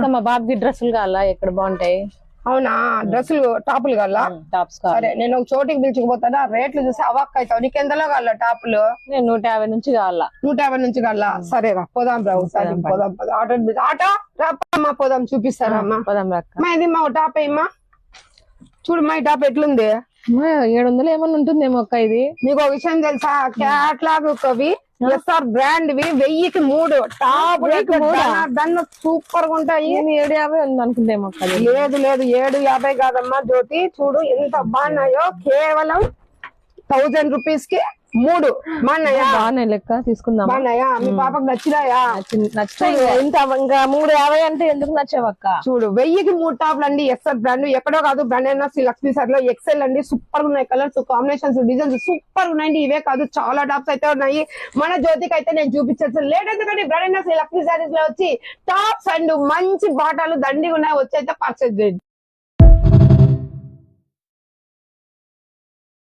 మా బాబుకి డ్రెస్సులు కావాలా ఎక్కడ బాగుంటాయి? అవునా, డ్రెస్సులు టాపులు కావాలా? టాప్స్ సరే, నేను ఒక చోటికి పిలుచుకుపోతానా, రేట్లు చూసి అవాక్ అవుతావు. నీకు ఎంతలో కావాలా టాపులు? నేను 150 నుంచి కావాలా. 150 నుంచి కావాలా? సరేరా, పోదాం రా, ఒకసారి పోదాం. ఆటో రామ్మా, పోదాం, చూపిస్తారమ్మా. పోదాం అక్క. మా ఇది మా టాప్ అయ్యమ్మా, చూడు మా ఈ టాప్ ఎట్లుంది? 700 ఏమన్నా ఉంటుందేమో అక్క. ఇది నీకు ఒక విషయం తెలుసా, క్యాట్లాగ్ కవి ఎస్ఆర్ బ్రాండ్ వి 1000కి 3 టాప్ దాన్ని సూపర్ గా ఉంటాయి. 750 ఉంది అనుకుంటేమో అక్క. లేదు లేదు, 750 కాదమ్మా జ్యోతి, చూడు ఎంత బాగున్నాయో. కేవలం 1000 రూపీస్ కి 3 బాగున్నాయా? బాగున్నాయి లెక్క, తీసుకుందాం. బాగున్నాయా? మీ పాపకు నచ్చినాయా? నచ్చాయి. ఇంత ఇంకా 350 అంటే ఎందుకు నచ్చావక్క? చూడు, 1000కి 3 టాప్లు అండి. ఎస్ఆర్ బ్రాండ్, ఎక్కడో కాదు, బ్రాండ్ అయినా లక్ష్మీ సార్ లో ఎక్సెల్ అండి. సూపర్ ఉన్నాయి, కలర్స్, కాంబినేషన్స్, డిజైన్స్ సూపర్ ఉన్నాయండి. ఇవే కాదు, చాలా టాప్స్ అయితే ఉన్నాయి. మన జ్యోతికి అయితే నేను చూపించచ్చు లేట్ అయితే, కానీ బ్రాండ్ అయినా లక్ష్మీ సారీస్ లో వచ్చి టాప్స్ అండ్ మంచి బాటాలు దండిగా ఉన్నాయి, వచ్చి అయితే పర్చేజ్ చేయండి.